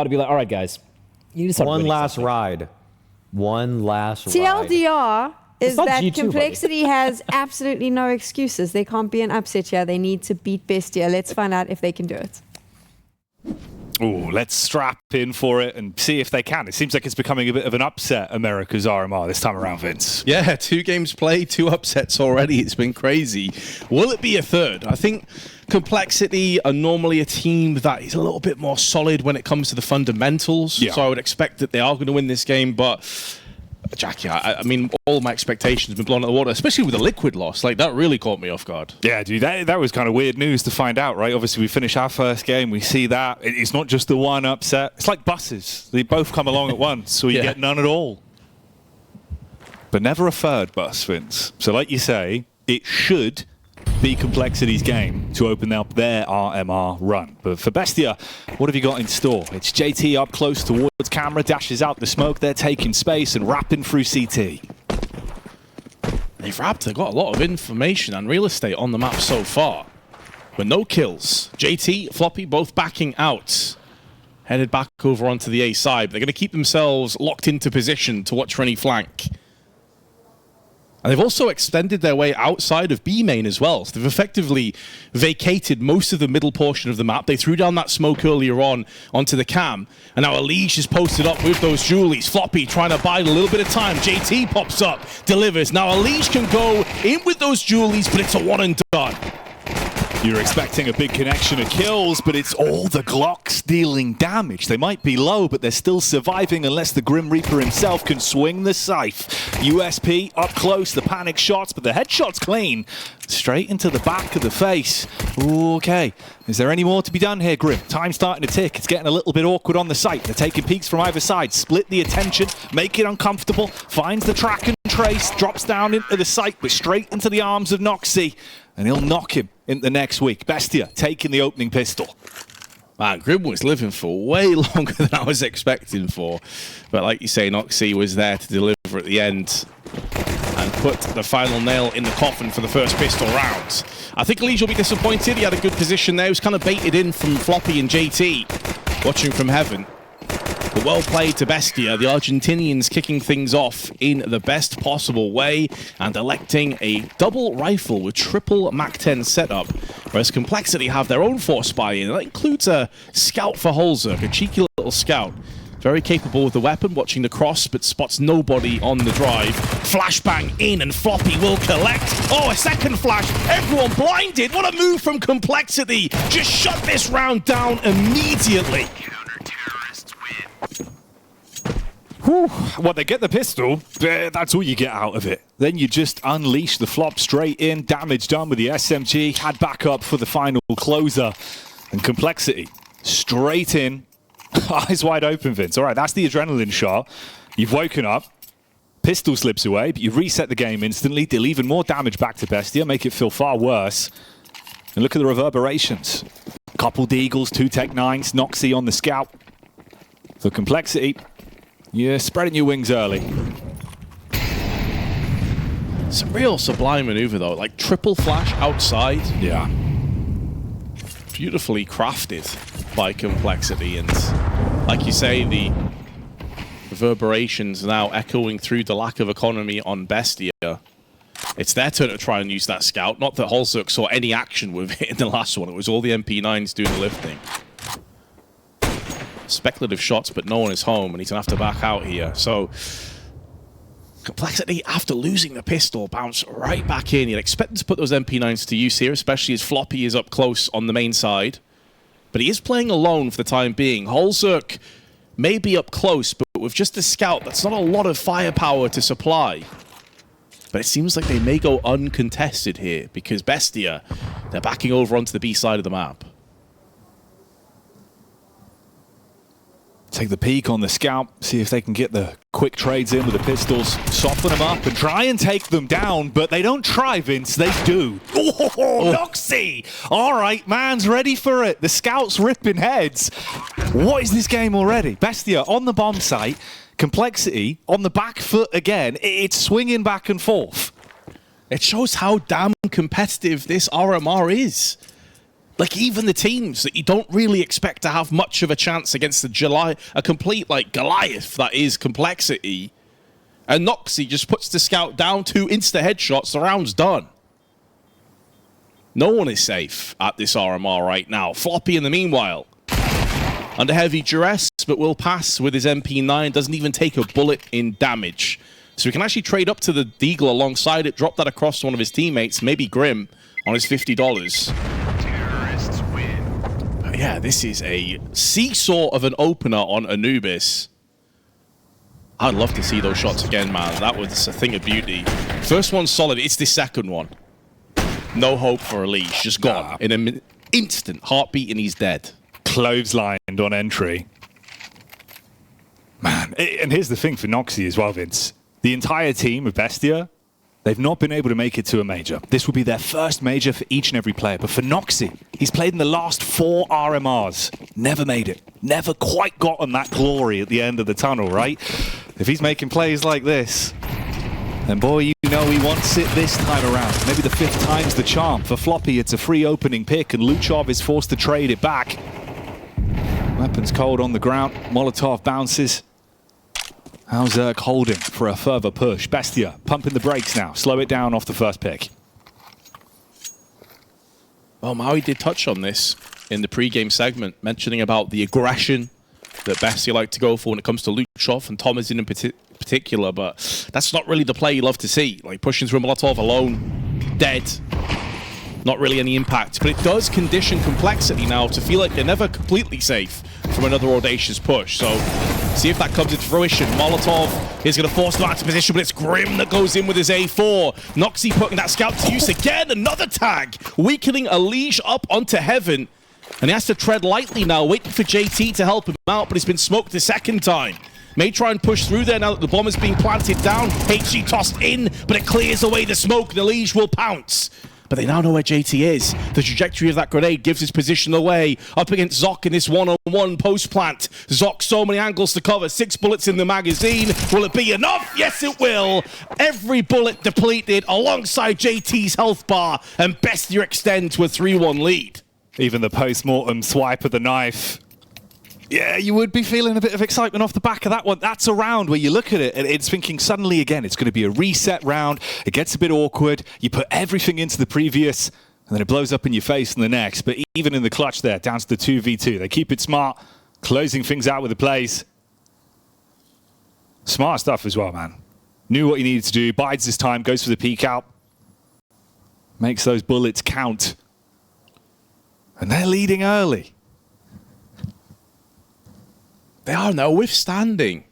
to be like, all right, guys, you need to start One winning last something. ride. One last ride. TLDR is not that G2, Complexity has absolutely no excuses. They can't be an upset here. They need to beat BESTIA. Let's find out if they can do it. Oh, let's strap in for it and see if they can. It seems like it's becoming a bit of an upset, America's RMR, this time around, Vince. Yeah, 2 games played, 2 upsets already. It's been crazy. Will it be a third? I think Complexity are normally a team that is a little bit more solid when it comes to the fundamentals. Yeah. So I would expect that they are going to win this game, but Jackie, I mean, all my expectations have been blown out of the water, especially with the Liquid loss. Like, that really caught me off guard. Yeah, dude, that was kind of weird news to find out, right? Obviously, we finish our first game, we see that. It's not just the one upset. It's like buses. They both come along at once, so you get none at all. But never a third bus, Vince. So like you say, it should be Complexity's game to open up their RMR run. But for BESTIA, what have you got in store? It's JT up close towards camera, dashes out the smoke. They're taking space and wrapping through CT. They've got a lot of information and real estate on the map so far, but no kills. JT, Floppy, both backing out. Headed back over onto the A side. They're going to keep themselves locked into position to watch for any flank. And they've also extended their way outside of B main as well. So they've effectively vacated most of the middle portion of the map. They threw down that smoke earlier on onto the cam. And now Elish is posted up with those Julies. Floppy trying to bide a little bit of time. JT pops up, delivers. Now Elish can go in with those Julies, but it's a one and done. You're expecting a big connection of kills, but it's all the Glocks dealing damage. They might be low, but they're still surviving unless the Grim Reaper himself can swing the scythe. USP up close, the panic shots, but the headshot's clean. Straight into the back of the face. Okay, is there any more to be done here, Grim? Time's starting to tick. It's getting a little bit awkward on the site. They're taking peeks from either side. Split the attention, make it uncomfortable. Finds the track and trace, drops down into the site, but straight into the arms of Noxy. And he'll knock him in the next week. BESTIA taking the opening pistol. Man, Grim was living for way longer than I was expecting for. But like you say, Noxy was there to deliver at the end and put the final nail in the coffin for the first pistol round. I think Elish will be disappointed. He had a good position there. He was kind of baited in from Floppy and JT, watching from heaven. But well played to BESTIA, the Argentinians kicking things off in the best possible way and electing a double rifle with triple MAC-10 setup, whereas Complexity have their own force buy-in. That includes a scout for Holzerk, a cheeky little scout. Very capable with the weapon, watching the cross, but spots nobody on the drive. Flashbang in, and Floppy will collect. Oh, a second flash. Everyone blinded. What a move from Complexity. Just shut this round down immediately. Well, they get the pistol, that's all you get out of it. Then you just unleash the flop straight in, damage done with the SMG, had backup for the final closer. And Complexity, straight in, eyes wide open, Vince. All right, that's the adrenaline shot. You've woken up, pistol slips away, but you reset the game instantly, deal even more damage back to BESTIA, make it feel far worse. And look at the reverberations. Couple Deagles, 2 Tech 9s, Noxy on the scout. For Complexity, you're spreading your wings early. It's a real sublime maneuver, though. Like, triple flash outside. Yeah. Beautifully crafted by Complexity. And, like you say, the reverberations now echoing through the lack of economy on BESTIA. It's their turn to try and use that scout. Not that Holzerk saw any action with it in the last one. It was all the MP9s doing the lifting. Speculative shots, but no one is home, and he's going to have to back out here. So, Complexity, after losing the pistol, bounce right back in. You'd expect them to put those MP9s to use here, especially as Floppy is up close on the main side. But he is playing alone for the time being. Holzerk may be up close, but with just a scout, that's not a lot of firepower to supply. But it seems like they may go uncontested here, because BESTIA, they're backing over onto the B side of the map. Take the peek on the scout, see if they can get the quick trades in with the pistols, soften them up and try and take them down, but they don't try, Vince, they do. Oh, Noxy! All right, man's ready for it. The scout's ripping heads. What is this game already? BESTIA on the bomb site, Complexity on the back foot again. It's swinging back and forth. It shows how damn competitive this RMR is. Like, even the teams that you don't really expect to have much of a chance against a complete, like, Goliath that is Complexity. And Noxy just puts the scout down, 2 insta headshots, the round's done. No one is safe at this RMR right now. Floppy, in the meanwhile, under heavy duress, but will pass with his MP9, doesn't even take a bullet in damage. So we can actually trade up to the Deagle alongside it, drop that across to one of his teammates, maybe Grim, on his $50. Yeah, this is a seesaw of an opener on Anubis. I'd love to see those shots again, man. That was a thing of beauty. First one's solid. It's the second one. No hope for Elish. Just gone. In an instant. Heartbeat and he's dead. Clotheslined on entry. Man, and here's the thing for Noxy as well, Vince. The entire team of Bestia, they've not been able to make it to a major. This will be their first major for each and every player. But for Noxy, he's played in the last 4 RMRs. Never made it. Never quite gotten that glory at the end of the tunnel, right? If he's making plays like this, then boy, you know he wants it this time around. Maybe the 5th time's the charm. For Floppy, it's a free opening pick, and Luchov is forced to trade it back. Weapons cold on the ground. Molotov bounces. How's Zerk holding for a further push? Bestia pumping the brakes now. Slow it down off the first pick. Well, Maui did touch on this in the pre-game segment, mentioning about the aggression that Bestia like to go for when it comes to Luchov and Thomasin in particular, but that's not really the play you love to see. Like pushing through Molotov alone, dead. Not really any impact, but it does condition Complexity now to feel like they're never completely safe from another audacious push. So see if that comes into fruition. Molotov is going to force them out of position, but it's Grim that goes in with his A4. Noxy putting that scout to use again. Another tag, weakening Elish up onto heaven. And he has to tread lightly now, waiting for JT to help him out, but he's been smoked a second time. May try and push through there now that the bomb is being planted down. HG tossed in, but it clears away the smoke. The Elish will pounce. But they now know where JT is. The trajectory of that grenade gives his position away. Up against Zoc in this one-on-one post-plant. Zoc, so many angles to cover. 6 bullets in the magazine. Will it be enough? Yes, it will. Every bullet depleted alongside JT's health bar. And Bestia extend to a 3-1 lead. Even the post-mortem swipe of the knife. Yeah, you would be feeling a bit of excitement off the back of that one. That's a round where you look at it and it's thinking suddenly again, it's going to be a reset round. It gets a bit awkward. You put everything into the previous and then it blows up in your face in the next. But even in the clutch there, down to the 2v2, they keep it smart, closing things out with the plays. Smart stuff as well, man. Knew what he needed to do, bides his time, goes for the peek out. Makes those bullets count. And they're leading early. They are now withstanding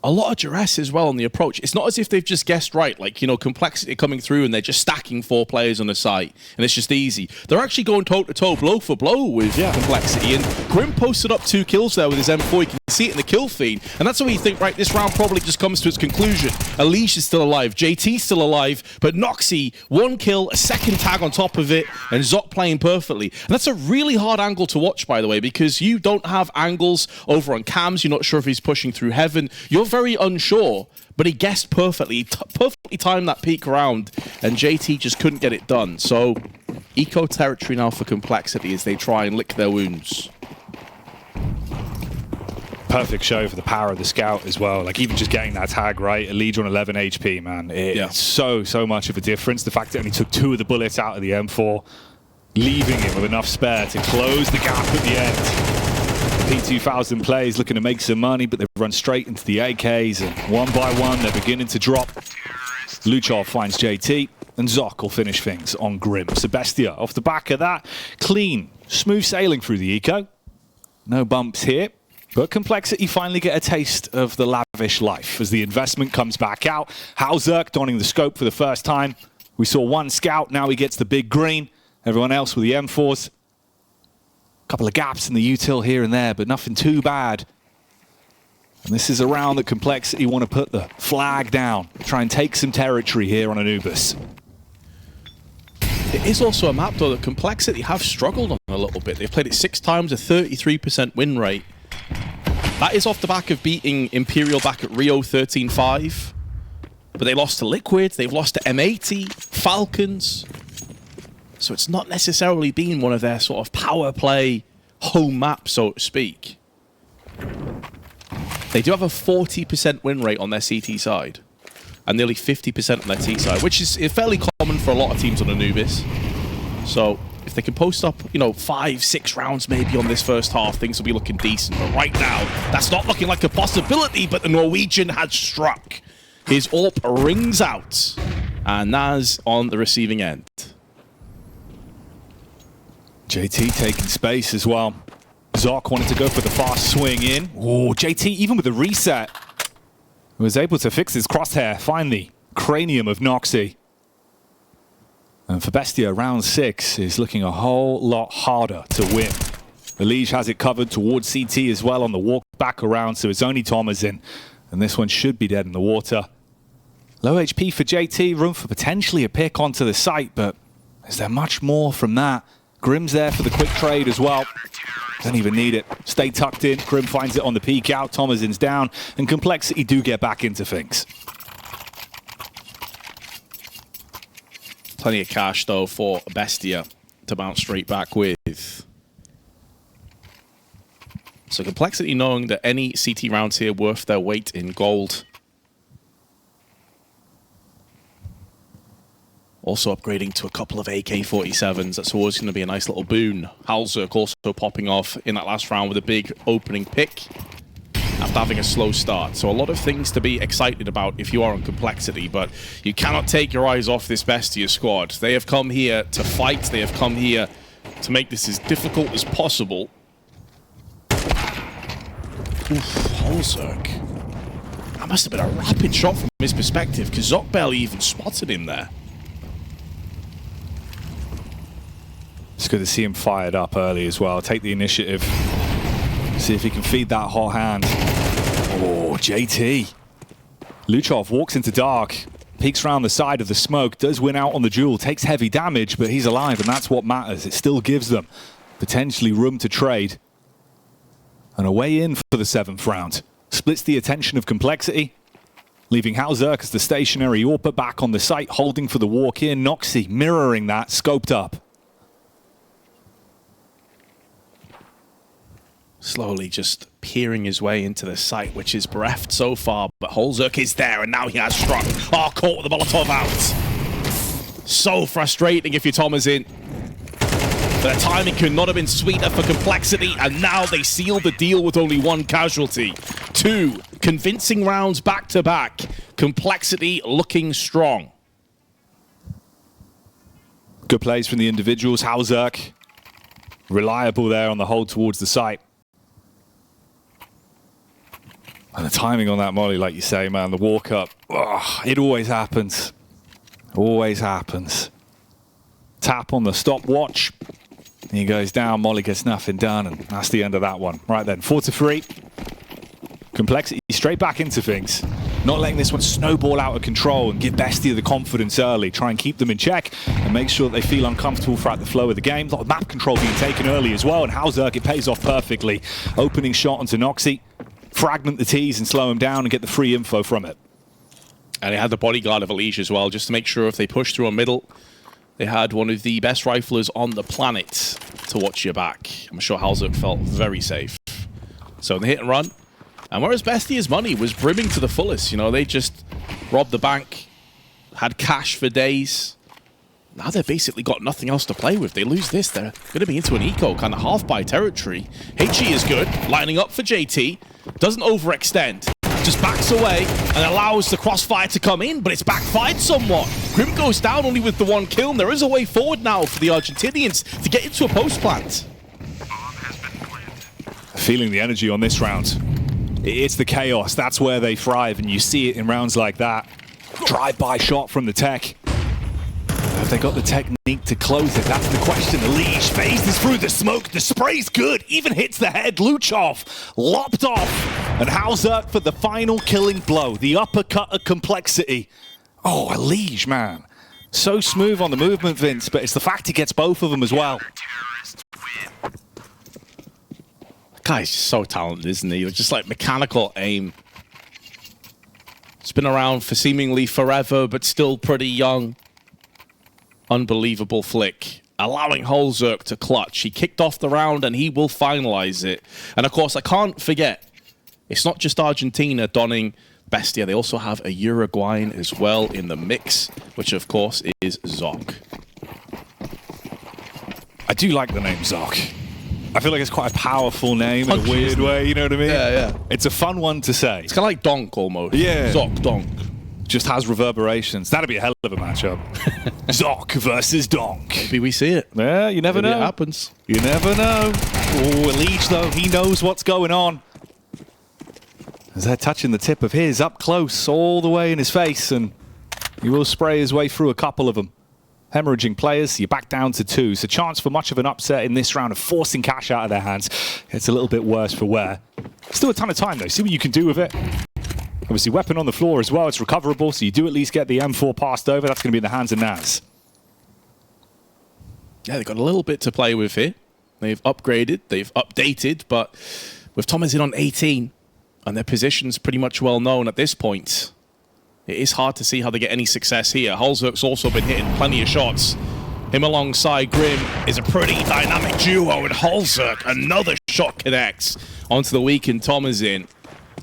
a lot of duress as well on the approach. It's not as if they've just guessed right, like, you know, Complexity coming through and they're just stacking 4 players on the site and it's just easy. They're actually going toe-to-toe, blow for blow with Complexity, and Grim posted up 2 kills there with his M4. You can see it in the kill feed, and that's where you think, right, this round probably just comes to its conclusion. Elish is still alive, JT's still alive, but Noxy, 1 kill, a 2nd tag on top of it, and Zoc playing perfectly. And that's a really hard angle to watch, by the way, because you don't have angles over on cams. You're not sure if he's pushing through heaven. You're very unsure, but he guessed perfectly. He perfectly timed that peak round, and JT just couldn't get it done. So, eco territory now for Complexity as they try and lick their wounds. Perfect show for the power of the scout as well. Like, even just getting that tag right, a lead on 11 HP, man. It's so much of a difference. The fact that he took 2 of the bullets out of the M4, leaving him with enough spare to close the gap at the end. P2000 plays looking to make some money, but they've run straight into the AKs, and one by one they're beginning to drop. Luchov finds JT, and Zoc will finish things on Grim. Bestia off the back of that, clean, smooth sailing through the eco. No bumps here, but Complexity finally get a taste of the lavish life as the investment comes back out. Zerk donning the scope for the first time. We saw 1 scout, now he gets the big green. Everyone else with the M4s. Couple of gaps in the util here and there, but nothing too bad. And this is a round that Complexity want to put the flag down, try and take some territory here on Anubis. It is also a map, though, that Complexity have struggled on a little bit. They've played it 6 times, a 33% win rate. That is off the back of beating Imperial back at Rio 13-5. But they lost to Liquid, they've lost to M80, Falcons. So it's not necessarily been one of their sort of power play home maps, so to speak. They do have a 40% win rate on their CT side and nearly 50% on their T side, which is fairly common for a lot of teams on Anubis. So if they can post up, you know, 5-6 rounds maybe on this first half, things will be looking decent. But right now, that's not looking like a possibility, but the Norwegian has struck. His AWP rings out, and Naz on the receiving end. JT taking space as well. Zoc wanted to go for the fast swing in. Oh, JT, even with the reset, was able to fix his crosshair, find the cranium of Noxy. And for Bestia, round 6 is looking a whole lot harder to win. The Liege has it covered towards CT as well on the walk back around, so it's only Thomas in. And this one should be dead in the water. Low HP for JT, room for potentially a pick onto the site, but is there much more from that? Grim's there for the quick trade as well. Don't even need it. Stay tucked in. Grim finds it on the peek out. Thomasin's down. And Complexity do get back into things. Plenty of cash, though, for Bestia to bounce straight back with. So Complexity knowing that any CT rounds here worth their weight in gold. Also upgrading to a couple of AK-47s. That's always going to be a nice little boon. Halzerk also popping off in that last round with a big opening pick after having a slow start. So a lot of things to be excited about if you are on Complexity, but you cannot take your eyes off this Bestia squad. They have come here to fight. They have come here to make this as difficult as possible. Oof, Halzerk. That must have been a rapid shot from his perspective, because Zoc barely even spotted him there. It's good to see him fired up early as well. Take the initiative. See if he can feed that hot hand. Oh, JT. Luchov walks into dark. Peeks around the side of the smoke. Does win out on the duel. Takes heavy damage, but he's alive, and that's what matters. It still gives them potentially room to trade. And a way in for the 7th round. Splits the attention of Complexity. Leaving Halzerk as the stationary AWPer back on the site. Holding for the walk in. Noxy mirroring that. Scoped up. Slowly just peering his way into the site, which is bereft so far, but Halzerk is there, and now he has struck. Oh, caught with the Molotov out. So frustrating if you're Thomasin. The timing could not have been sweeter for Complexity, and now they seal the deal with only 1 casualty. 2 convincing rounds back-to-back. Complexity looking strong. Good plays from the individuals. Halzerk, reliable there on the hold towards the site. And the timing on that molly, like you say, man, the walk up, oh, it always happens. Always happens. Tap on the stopwatch. He goes down, molly gets nothing done, and that's the end of that one. Right then, 4-3. Complexity straight back into things. Not letting this one snowball out of control and give Bestia the confidence early. Try and keep them in check and make sure that they feel uncomfortable throughout the flow of the game. A lot of map control being taken early as well, and Halzerk, it pays off perfectly. Opening shot onto Noxy. Fragment the T's and slow him down and get the free info from it. And he had the bodyguard of Elish as well, just to make sure if they push through a middle, they had one of the best riflers on the planet to watch your back. I'm sure Halzerk felt very safe. So the hit and run. And whereas Bestia's money was brimming to the fullest, you know, they just robbed the bank, had cash for days. Now they've basically got nothing else to play with. They lose this, they're going to be into an eco, kind of half-buy territory. HE is good, lining up for JT. Doesn't overextend, just backs away and allows the crossfire to come in, but it's backfired somewhat. Grim goes down only with the 1 kill, and there is a way forward now for the Argentinians to get into a post plant. Feeling the energy on this round. It's the chaos, that's where they thrive, and you see it in rounds like that. Drive-by shot from the tech. Have they got the technique to close it? That's the question. The Liege phases through the smoke. The spray's good. Even hits the head. Luchov lopped off. And Halzerk for the final killing blow. The uppercut of Complexity. Oh, a Liege, man. So smooth on the movement, Vince, but it's the fact he gets both of them as well. That guy's just so talented, isn't he? Just like mechanical aim. It's been around for seemingly forever, but still pretty young. Unbelievable flick allowing Holzerk to clutch. He kicked off the round and he will finalize it. And of course, I can't forget, it's not just Argentina donning BESTIA. They also have a Uruguayan as well in the mix, which of course is Zoc. I do like the name Zoc. I feel like it's quite a powerful name in a weird way, you know what I mean? Yeah, yeah. It's a fun one to say. It's kind of like Donk almost. Yeah. Zoc, Donk. Just has reverberations. That'd be a hell of a matchup. Zoc versus Donk. Maybe we see it. Yeah, you never Maybe know. It happens. You never know. Oh, Leech, though, he knows what's going on. As they're touching the tip of his up close, all the way in his face, and he will spray his way through a couple of them. Hemorrhaging players, so you're back down to 2. So chance for much of an upset in this round of forcing cash out of their hands. It's a little bit worse for wear. Still a ton of time, though. See what you can do with it. Obviously, weapon on the floor as well. It's recoverable, so you do at least get the M4 passed over. That's going to be in the hands of Naz. Yeah, they've got a little bit to play with here. They've upgraded, they've updated, but with Thomas in on 18, and their position's pretty much well known at this point, it is hard to see how they get any success here. Holzerk's also been hitting plenty of shots. Him alongside Grim is a pretty dynamic duo, and Holzerk, another shot connects onto the weakened Thomasin.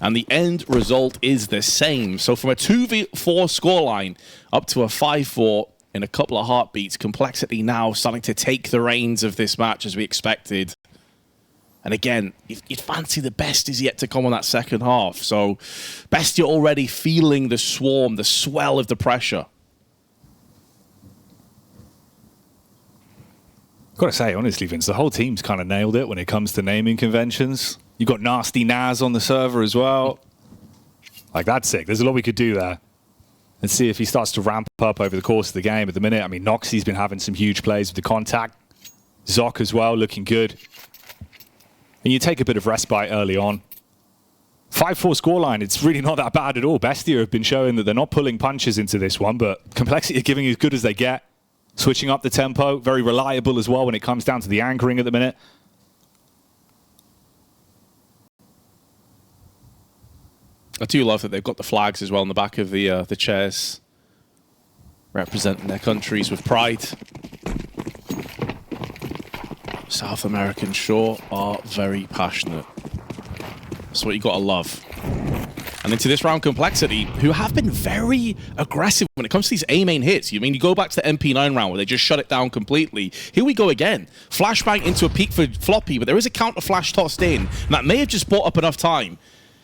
And the end result is the same. So from a 2v4 scoreline up to a 5-4 in a couple of heartbeats, Complexity now starting to take the reins of this match as we expected. And again, you'd fancy the best is yet to come on that second half. So BESTIA already feeling the swarm, the swell of the pressure. Got to say, honestly, Vince, the whole team's kind of nailed it when it comes to naming conventions. You've got Nasty Naz on the server as well. Like, that's sick. There's a lot we could do there. And see if he starts to ramp up over the course of the game. At the minute, I mean, Noxie's been having some huge plays with the contact. Zoc as well, looking good. And you take a bit of respite early on. 5-4 scoreline, it's really not that bad at all. BESTIA have been showing that they're not pulling punches into this one, but Complexity are giving as good as they get. Switching up the tempo, very reliable as well when it comes down to the anchoring at the minute. I do love that they've got the flags as well on the back of the chairs, representing their countries with pride. South Americans sure are very passionate. That's what you gotta love. And into this round, Complexity, who have been very aggressive when it comes to these A-main hits. You mean, you go back to the MP9 round where they just shut it down completely. Here we go again. Flashbang into a peak for Floppy, but there is a counter flash tossed in, and that may have just bought up enough time.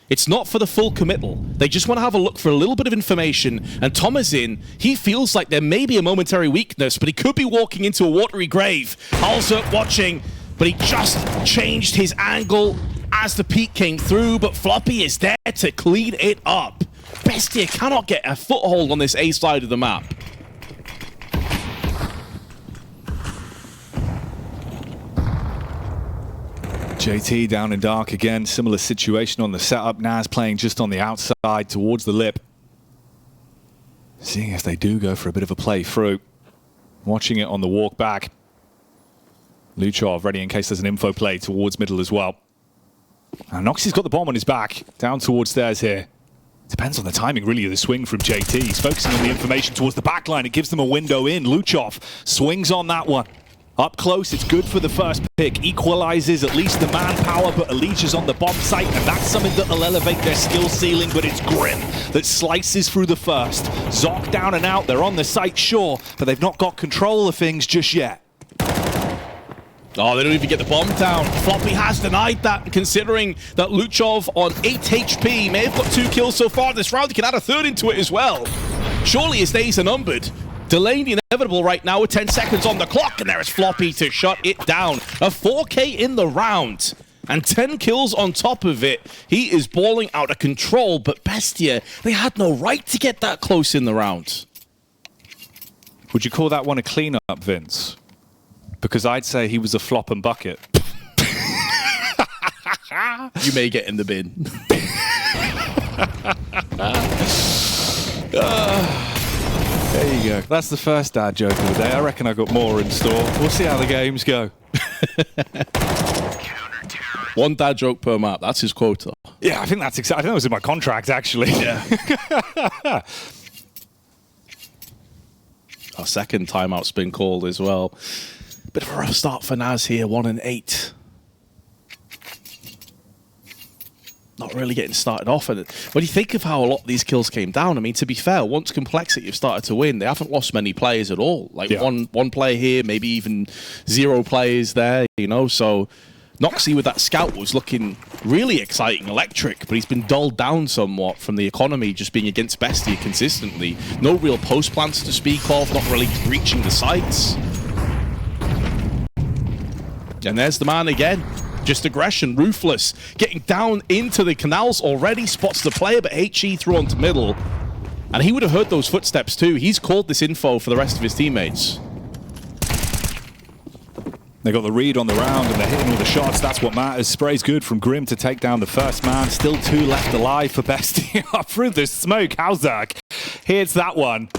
It's not for the full committal. They just want to have a look for a little bit of information. And Thomasin, he feels like there may be a momentary weakness, but he could be walking into a watery grave. Holzerk watching, but he just changed his angle as the peak came through, but Floppy is there to clean it up. BESTIA cannot get a foothold on this A side of the map. JT down in dark again. Similar situation on the setup. Naz playing just on the outside towards the lip. Seeing if they do go for a bit of a play through. Watching it on the walk back. Luchov ready in case there's an info play towards middle as well. And Noxie's got the bomb on his back. Down towards stairs here. Depends on the timing, really, of the swing from JT. He's focusing on the information towards the back line. It gives them a window in. Luchov swings on that one. Up close, it's good for the first pick. Equalizes at least the manpower, but Elite is on the bomb site, and that's something that will elevate their skill ceiling, but it's Grim that slices through the first. Zoc down and out, they're on the site, sure, but they've not got control of things just yet. Oh, they don't even get the bomb down. Floppy has denied that, considering that Luchov on 8 HP may have got 2 kills so far this round. He can add a third into it as well. Surely his days are numbered. Delaying the inevitable right now with 10 seconds on the clock, and there is Floppy to shut it down. A 4K in the round, and 10 kills on top of it. He is balling out of control, but BESTIA, they had no right to get that close in the round. Would you call that one a cleanup, Vince? Because I'd say he was a flop and bucket. You may get in the bin. There you go. That's the first dad joke of the day. I reckon I got more in store. We'll see how the games go. One dad joke per map. That's his quota. Yeah, I think that's exactly. I think that was in my contract, actually. Yeah. Our second timeout's been called as well. Bit of a rough start for Naz here, 1-8. Not really getting started off. And when you think of how a lot of these kills came down, I mean, to be fair, once Complexity have started to win, they haven't lost many players at all. Like one player here, maybe even 0 players there, you know. So Noxie with that scout was looking really exciting, electric, but he's been dulled down somewhat from the economy just being against Bestia consistently. No real post plants to speak of, not really reaching the sites. And there's the man again. Just aggression, ruthless, getting down into the canals already, spots the player, but HE through onto middle. And he would have heard those footsteps too. He's called this info for the rest of his teammates. They got the read on the round and they're hitting all the shots. That's what matters. Spray's good from Grim to take down the first man. Still 2 left alive for Bestia. Through the smoke, Hauzak hits that one.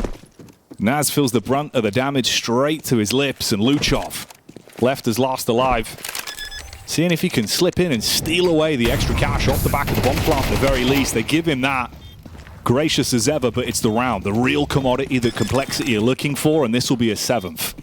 Naz feels the brunt of the damage straight to his lips, and Luchov left as last alive. Seeing if he can slip in and steal away the extra cash off the back of the bomb plant at the very least. They give him that. Gracious as ever, but it's the round. The real commodity that Complexity are looking for, and this will be a 7th.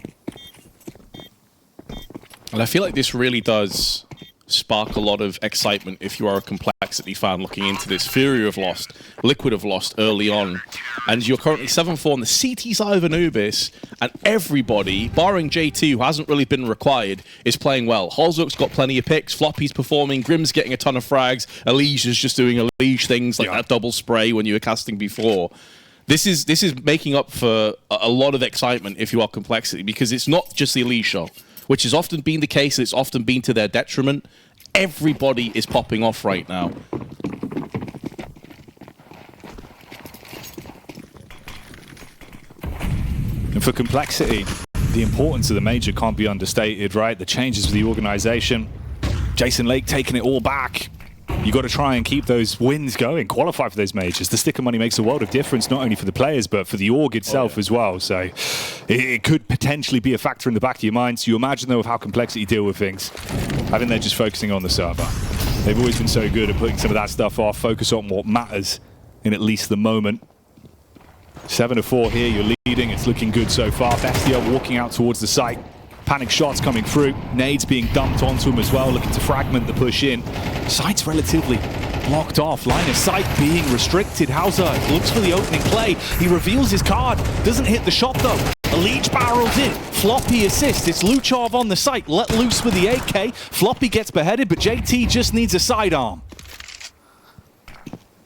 And I feel like this really does spark a lot of excitement if you are a Complexity fan looking into this. FURIA have lost, Liquid have lost early on, and you're currently 7-4 on the CT side of Anubis, and everybody, barring JT, who hasn't really been required, is playing well. Holzuk's got plenty of picks, Floppy's performing, Grim's getting a ton of frags, Elige is just doing Elige things like that double spray when you were casting before. This is making up for a lot of excitement if you are Complexity, because it's not just the Elige show, which has often been the case, and it's often been to their detriment. Everybody is popping off right now. And for Complexity, the importance of the major can't be understated, right? The changes of the organization. Jason Lake taking it all back. You got to try and keep those wins going, qualify for those majors. The sticker money makes a world of difference, not only for the players, but for the org itself as well. So it could potentially be a factor in the back of your mind. So you imagine, though, of how Complexity deal with things. I think they're just focusing on the server. They've always been so good at putting some of that stuff off, focus on what matters in at least the moment. 7-4 here, you're leading. It's looking good so far. Bestia walking out towards the site. Panic shots coming through. Nades being dumped onto him as well, looking to fragment the push in. Site's relatively blocked off. Line of sight being restricted. Hauser looks for the opening play. He reveals his card. Doesn't hit the shot though. Elige barrels in. Floppy assists. It's Luchov on the site. Let loose with the AK. Floppy gets beheaded, but JT just needs a sidearm.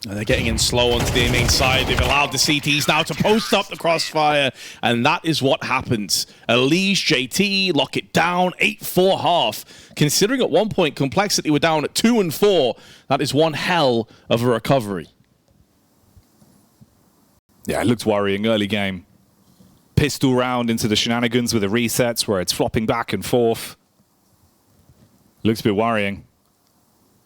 And they're getting in slow onto the main side. They've allowed the CTs now to post up the crossfire, and that is what happens. Elige, JT, lock it down, 8-4 half. Considering at one point Complexity were down at 2-4, that is one hell of a recovery. Yeah, it looks worrying early game. Pistol round into the shenanigans with the resets where it's flopping back and forth. Looks a bit worrying.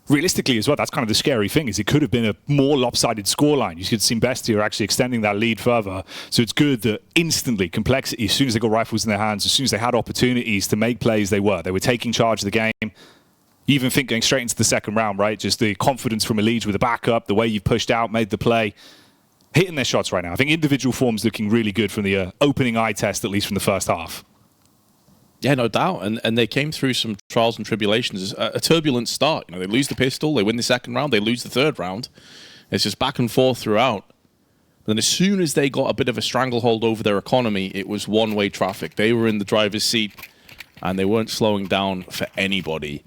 Realistically as well, that's kind of the scary thing, is it could have been a more lopsided scoreline. You could have seen Bestia actually extending that lead further. So it's good that instantly Complexity, as soon as they got rifles in their hands, as soon as they had opportunities to make plays, they were taking charge of the game. You even think going straight into the second round, right? Just the confidence from Elige with the backup, the way you pushed out, made the play. Hitting their shots right now. I think individual form's looking really good from the opening eye test, at least from the first half. Yeah, no doubt. And they came through some trials and tribulations. A turbulent start. You know, they lose the pistol, they win the second round, they lose the third round. It's just back and forth throughout. Then as soon as they got a bit of a stranglehold over their economy, it was one-way traffic. They were in the driver's seat, and they weren't slowing down for anybody.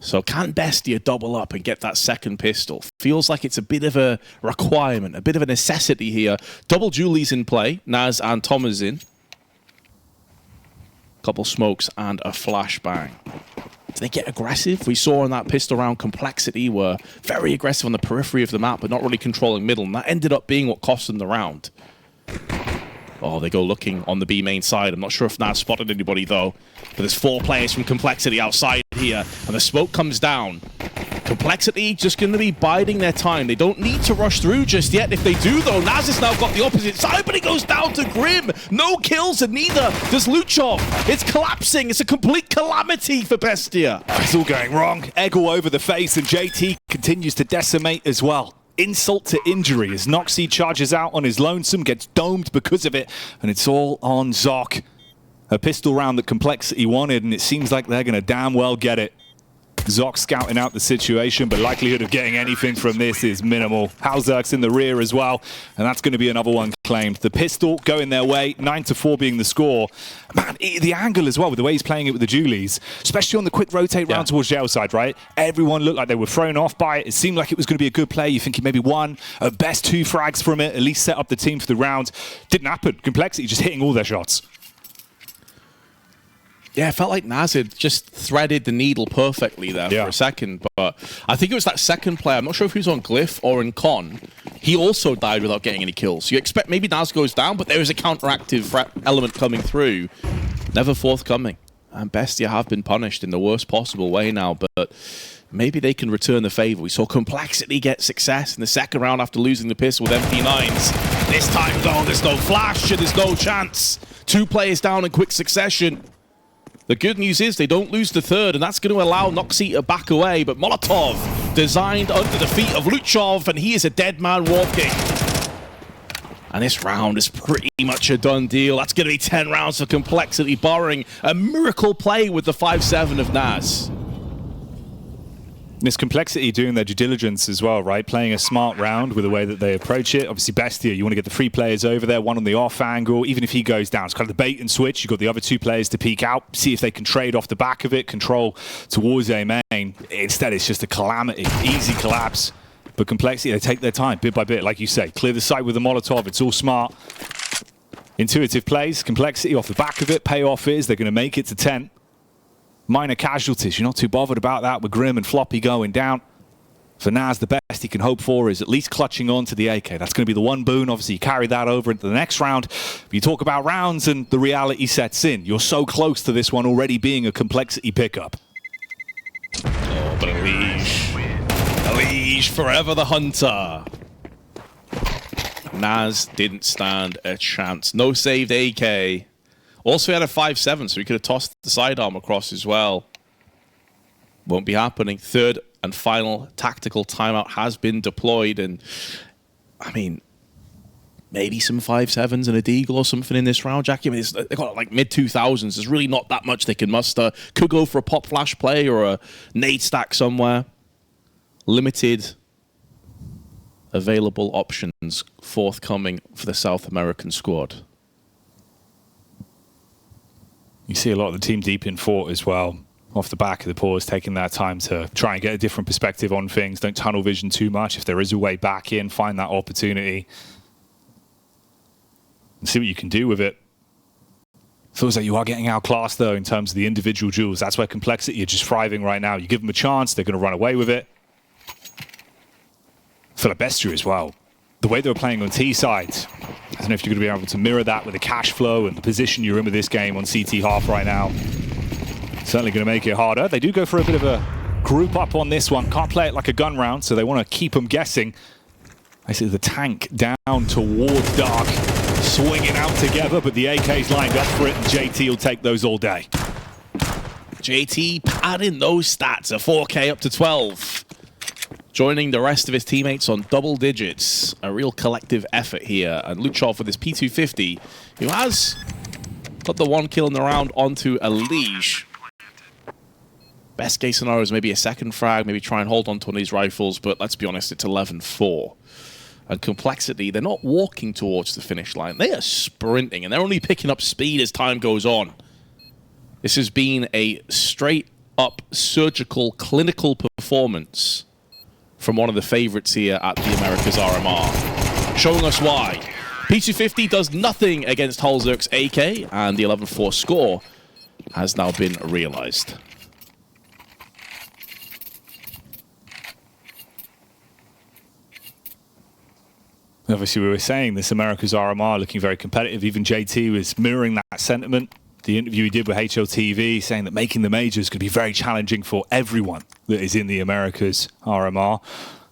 So can Bestia double up and get that second pistol? Feels like it's a bit of a requirement, a bit of a necessity here. Double Julie's in play. Naz and Tom is in. Couple smokes and a flashbang. Do they get aggressive? We saw in that pistol round Complexity were very aggressive on the periphery of the map, but not really controlling middle, and that ended up being what cost them the round. Oh, they go looking on the B main side. I'm not sure if Naz spotted anybody though, but there's 4 players from Complexity outside here, and the smoke comes down. Complexity just going to be biding their time. They don't need to rush through just yet. If they do, though, Naz has now got the opposite side, but he goes down to Grim. No kills, and neither does Luchov. It's collapsing. It's a complete calamity for Bestia. It's all going wrong. Egg all over the face, and JT continues to decimate as well. Insult to injury as Noxie charges out on his lonesome, gets domed because of it, and it's all on Zoc. A pistol round that Complexity wanted, and it seems like they're going to damn well get it. Zoc scouting out the situation, but likelihood of getting anything from this is minimal. Halzerk's in the rear as well, and that's going to be another one claimed. The pistol going their way, 9-4 being the score. Man, the angle as well, with the way he's playing it with the Julies, especially on the quick rotate round towards jail side, right? Everyone looked like they were thrown off by it. It seemed like it was going to be a good play. You think he maybe won, at best 2 frags from it, at least set up the team for the round. Didn't happen. Complexity just hitting all their shots. Yeah, it felt like Naz had just threaded the needle perfectly there for a second. But I think it was that second player. I'm not sure if he was on Glyph or in Con. He also died without getting any kills. You expect maybe Naz goes down, but there is a counteractive threat element coming through. Never forthcoming. And BESTIA have been punished in the worst possible way now. But maybe they can return the favor. We saw Complexity get success in the second round after losing the pistol with MP9s. This time, though, there's no flash and there's no chance. 2 players down in quick succession. The good news is they don't lose the third, and that's going to allow Noxy to back away. But Molotov designed under the feet of Luchov, and he is a dead man walking. And this round is pretty much a done deal. That's going to be 10 rounds for Complexity, barring a miracle play with the 5-7 of Naz. This Complexity doing their due diligence as well, right? Playing a smart round with the way that they approach it. Obviously, BESTIA, you want to get the 3 players over there, one on the off angle. Even if he goes down, it's kind of the bait and switch. You've got the other 2 players to peek out, see if they can trade off the back of it, control towards A main. Instead, it's just a calamity, easy collapse. But Complexity, they take their time, bit by bit, like you say. Clear the site with the Molotov, it's all smart. Intuitive plays, Complexity off the back of it. Payoff is they're going to make it to 10. Minor casualties, you're not too bothered about that with Grim and Floppy going down. For Naz, the best he can hope for is at least clutching on to the AK. That's going to be the one boon. Obviously, you carry that over into the next round. But you talk about rounds and the reality sets in. You're so close to this one already being a Complexity pickup. Oh, but Elige forever the hunter. Naz didn't stand a chance. No saved AK. Also, he had a 5-7, so he could have tossed the sidearm across as well. Won't be happening. Third and final tactical timeout has been deployed. And, I mean, maybe some 5-7s and a deagle or something in this round, Jackie. I mean, they got like mid-2000s. There's really not that much they can muster. Could go for a pop flash play or a nade stack somewhere. Limited available options forthcoming for the South American squad. You see a lot of the team deep in fort as well, off the back of the pause, taking that time to try and get a different perspective on things. Don't tunnel vision too much. If there is a way back in, find that opportunity and see what you can do with it. Feels like you are getting outclassed, though, in terms of the individual duels. That's where Complexity are just thriving right now. You give them a chance, they're going to run away with it. I feel like BESTIA as well. The way they were playing on T side, I don't know if you're going to be able to mirror that with the cash flow and the position you're in with this game on CT half right now. Certainly going to make it harder. They do go for a bit of a group up on this one. Can't play it like a gun round, so they want to keep them guessing. Basically, the tank down towards Dark, swinging out together, but the AK's lined up for it, and JT will take those all day. JT padding those stats, a 4K up to 12. Joining the rest of his teammates on double digits. A real collective effort here. And Luchov with his P250, who has got the 1 kill in the round onto Elige. Best case scenario is maybe a second frag, maybe try and hold on to one of these rifles, but let's be honest, it's 11-4. And Complexity, they're not walking towards the finish line. They are sprinting, and they're only picking up speed as time goes on. This has been a straight-up surgical, clinical performance from one of the favorites here at the Americas RMR, showing us why. P250 does nothing against Halzerk's AK, and the 11-4 score has now been realized. Obviously, we were saying this America's RMR looking very competitive. Even JT was mirroring that sentiment. The interview he did with HLTV saying that making the majors could be very challenging for everyone that is in the Americas RMR.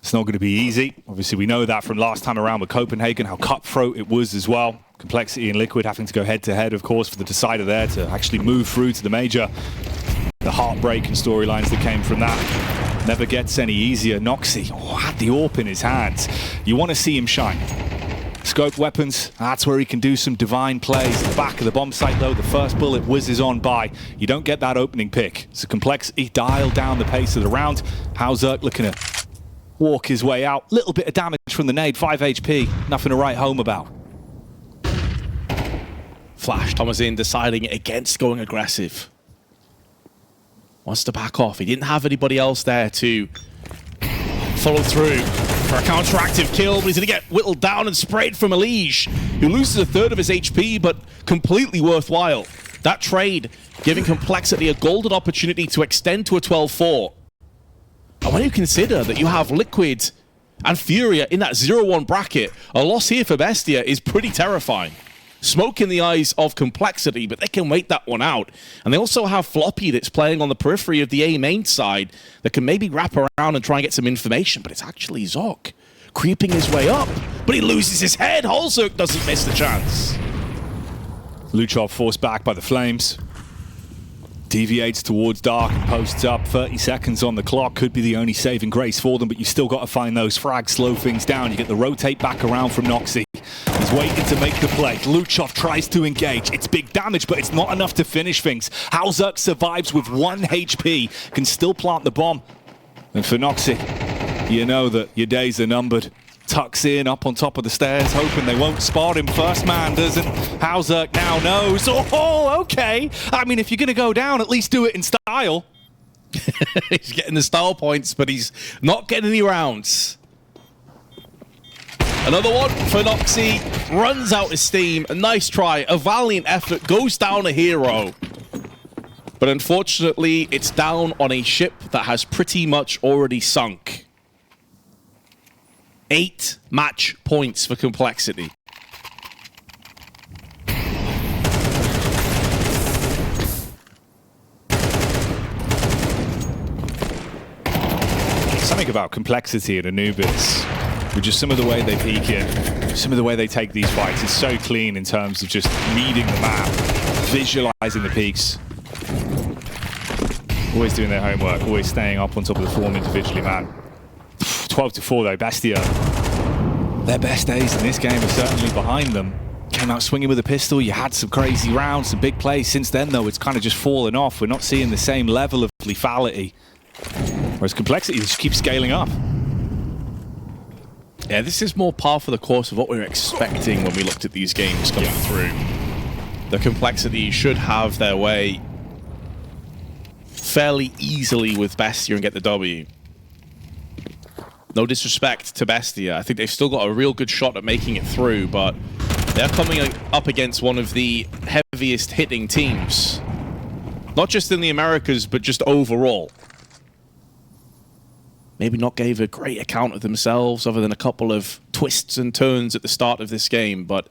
It's not going to be easy. Obviously, we know that from last time around with Copenhagen, how cutthroat it was as well. Complexity and Liquid having to go head-to-head, of course, for the decider there to actually move through to the major. The heartbreak and storylines that came from that never gets any easier. Noxy had the AWP in his hands. You want to see him shine. Scope weapons, that's where he can do some divine plays. At the back of the bomb site though, the first bullet whizzes on by. You don't get that opening pick. So Complexity dialed down the pace of the round. Hauzerk looking to walk his way out. Little bit of damage from the nade, 5 HP, nothing to write home about. Flash, Thomasin deciding against going aggressive. Wants to back off. He didn't have anybody else there to follow through for a counteractive kill, but he's going to get whittled down and sprayed from Elige, who loses a third of his HP, but completely worthwhile. That trade giving Complexity a golden opportunity to extend to a 12-4. And when you consider that you have Liquid and FURIA in that 0-1 bracket, a loss here for BESTIA is pretty terrifying. Smoke in the eyes of Complexity, but they can wait that one out. And they also have Floppy that's playing on the periphery of the A main side that can maybe wrap around and try and get some information, but it's actually Zok creeping his way up, but he loses his head. Hauzerk doesn't miss the chance. Luchov forced back by the Flames. Deviates towards Dark and posts up. 30 seconds on the clock. Could be the only saving grace for them, but you still got to find those frags, slow things down. You get the rotate back around from Noxy. He's waiting to make the play. Luchov tries to engage. It's big damage, but it's not enough to finish things. Hauzerk survives with 1 HP. Can still plant the bomb. And for Noxy, you know that your days are numbered. Tucks in up on top of the stairs, hoping they won't spot him. First man doesn't. Hauzerk now knows. Oh, okay. I mean, if you're going to go down, at least do it in style. He's getting the style points, but he's not getting any rounds. Another one for Noxy. Runs out of steam. A nice try. A valiant effort. Goes down a hero. But unfortunately, it's down on a ship that has pretty much already sunk. 8 match points for Complexity. Something about Complexity at Anubis, with just some of the way they peek it, some of the way they take these fights, is so clean in terms of just reading the map, visualizing the peaks. Always doing their homework, always staying up on top of the form individually, man. 12-4 though, BESTIA. Their best days in this game are certainly behind them. Came out swinging with a pistol, you had some crazy rounds, some big plays. Since then though, it's kind of just fallen off. We're not seeing the same level of lethality. Whereas Complexity just keeps scaling up. Yeah, this is more par for the course of what we were expecting when we looked at these games coming through. The Complexity should have their way fairly easily with BESTIA and get the W. No disrespect to BESTIA. I think they've still got a real good shot at making it through, but they're coming up against one of the heaviest hitting teams. Not just in the Americas, but just overall. Maybe not gave a great account of themselves other than a couple of twists and turns at the start of this game, but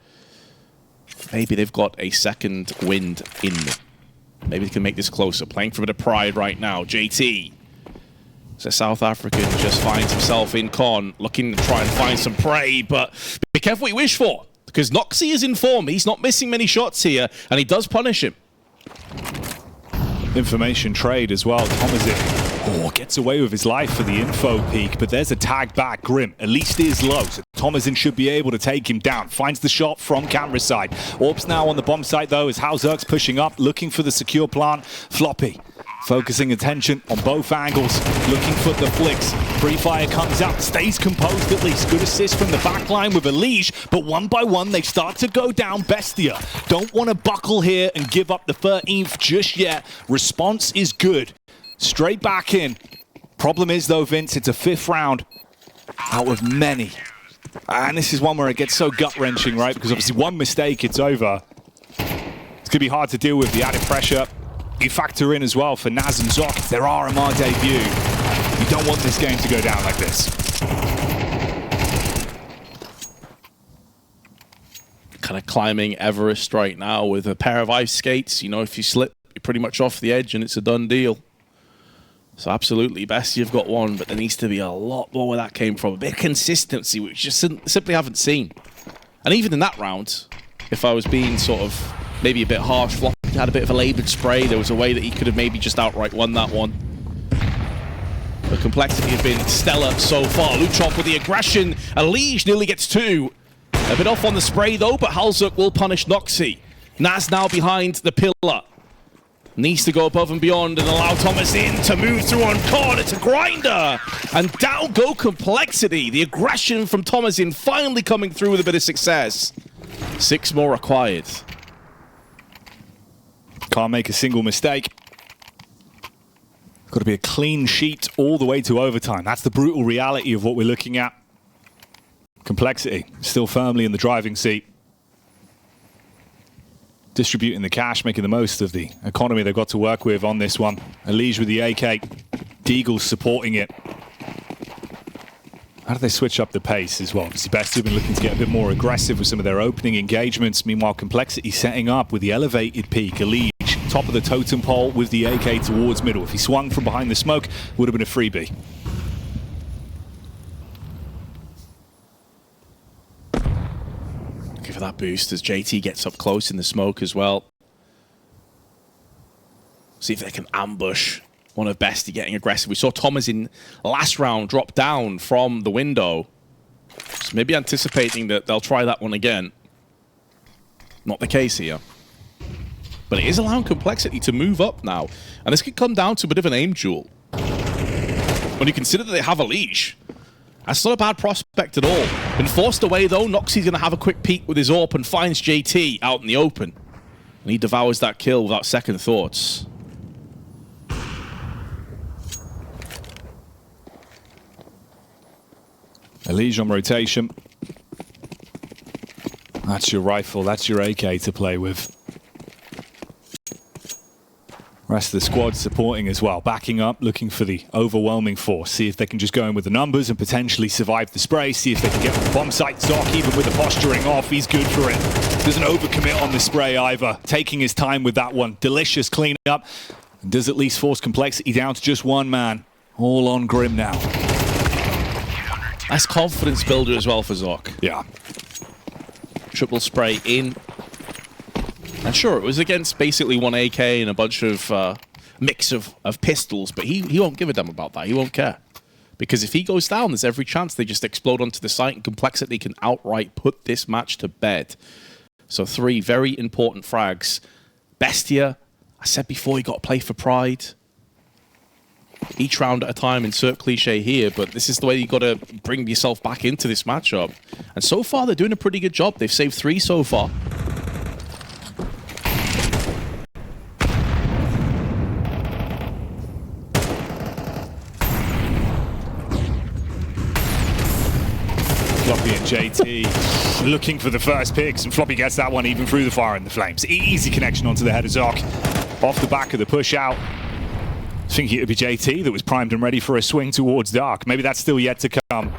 maybe they've got a second wind in them. Maybe they can make this closer. Playing for a bit of pride right now. JT. So South African just finds himself in con, looking to try and find some prey, but be careful what you wish for, because Noxy is in form. He's not missing many shots here, and he does punish him. Information trade as well. Thomasin gets away with his life for the info peak, but there's a tag back. Grim at least is low, so Thomasin should be able to take him down. Finds the shot from camera side. Orbs now on the bomb site though, as Hauzerk's pushing up, looking for the secure plant. Floppy focusing attention on both angles, looking for the flicks. Free fire comes out, stays composed at least. Good assist from the back line with Elige, but one by one they start to go down. BESTIA don't want to buckle here and give up the 13th just yet. Response is good. Straight back in. Problem is though, Vince, it's a 5th round out of many. And this is one where it gets so gut-wrenching, right? Because obviously one mistake, it's over. It's going to be hard to deal with the added pressure. You factor in as well for Naz and Zok, it's their RMR debut. You don't want this game to go down like this. Kind of climbing Everest right now with a pair of ice skates. You know, if you slip, you're pretty much off the edge and it's a done deal. So absolutely, BESTIA have got one, but there needs to be a lot more where that came from. A bit of consistency, which you just simply haven't seen. And even in that round, if I was being sort of maybe a bit harsh, Floppy had a bit of a laboured spray. There was a way that he could have maybe just outright won that one. The Complexity have been stellar so far. Luchov with the aggression. Elige nearly gets 2. A bit off on the spray though, but Halzuk will punish Noxy. Naz now behind the pillar. Needs to go above and beyond and allow Thomas in to move through on Cord. It's a grinder. And down go Complexity. The aggression from Thomas in finally coming through with a bit of success. 6 more required. Can't make a single mistake. Got to be a clean sheet all the way to overtime. That's the brutal reality of what we're looking at. Complexity still firmly in the driving seat. Distributing the cash, making the most of the economy they've got to work with on this one. Elige with the AK. Deagle's supporting it. How do they switch up the pace as well? Obviously, BESTIA have been looking to get a bit more aggressive with some of their opening engagements. Meanwhile, Complexity setting up with the elevated peak. Elige, top of the totem pole with the AK towards middle. If he swung from behind the smoke, would have been a freebie. For that boost as JT gets up close in the smoke as well. See if they can ambush one of BESTIA getting aggressive. We saw Thomas in last round drop down from the window. So maybe anticipating that they'll try that one again. Not the case here. But it is allowing Complexity to move up now. And this could come down to a bit of an aim duel. When you consider that they have Elige. That's not a bad prospect at all. Been forced away though. Noxy's going to have a quick peek with his AWP and finds JT out in the open. And he devours that kill without second thoughts. Elige on rotation. That's your rifle, that's your AK to play with. Rest of the squad supporting as well, backing up, looking for the overwhelming force. See if they can just go in with the numbers and potentially survive the spray. See if they can get the bomb site. Zoc, even with the posturing off, he's good for it. Doesn't overcommit on the spray either. Taking his time with that one. Delicious cleanup. And does at least force Complexity down to just one man. All on Grim now. Nice confidence builder as well for Zoc. Yeah. Triple spray in. And sure, it was against basically one AK and a bunch of mix of pistols, but he won't give a damn about that. He won't care. Because if he goes down, there's every chance they just explode onto the site and Complexity can outright put this match to bed. So 3 very important frags. BESTIA, I said before, you got to play for pride. Each round at a time, insert cliche here, but this is the way you got to bring yourself back into this matchup. And so far, they're doing a pretty good job. They've saved 3 so far. Floppy and JT looking for the first picks, and Floppy gets that one even through the fire and the flames. Easy connection onto the head of Zoc. Off the back of the push out. Thinking it would be JT that was primed and ready for a swing towards Dark. Maybe that's still yet to come.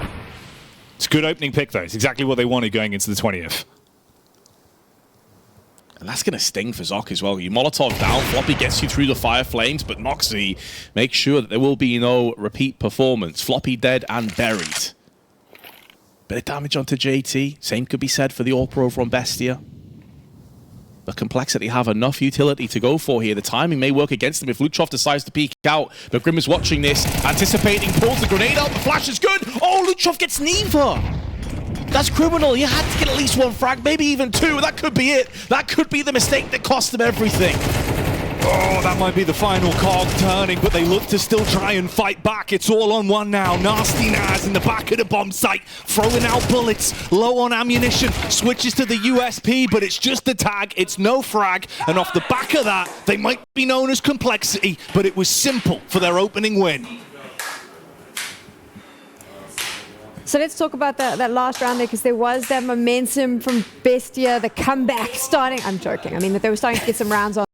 It's a good opening pick though. It's exactly what they wanted going into the 20th. And that's going to sting for Zoc as well. You Molotov down, Floppy gets you through the fire flames, but Noxy makes sure that there will be no repeat performance. Floppy dead and buried. Bit of damage onto JT. Same could be said for the AWP over on BESTIA. The Complexity have enough utility to go for here. The timing may work against them if Luchov decides to peek out. But Grim is watching this, anticipating, pulls the grenade out. The flash is good. Oh, Luchov gets neither. That's criminal. You had to get at least 1 frag, maybe even 2. That could be it. That could be the mistake that cost them everything. Oh, that might be the final cog turning, but they look to still try and fight back. It's all on one now. Nasty Naz in the back of the bomb site, throwing out bullets, low on ammunition, switches to the USP, but it's just a tag, it's no frag, and off the back of that, they might be known as Complexity, but it was simple for their opening win. So let's talk about that last round there, because there was that momentum from BESTIA, the comeback starting. I'm joking. I mean, that they were starting to get some rounds on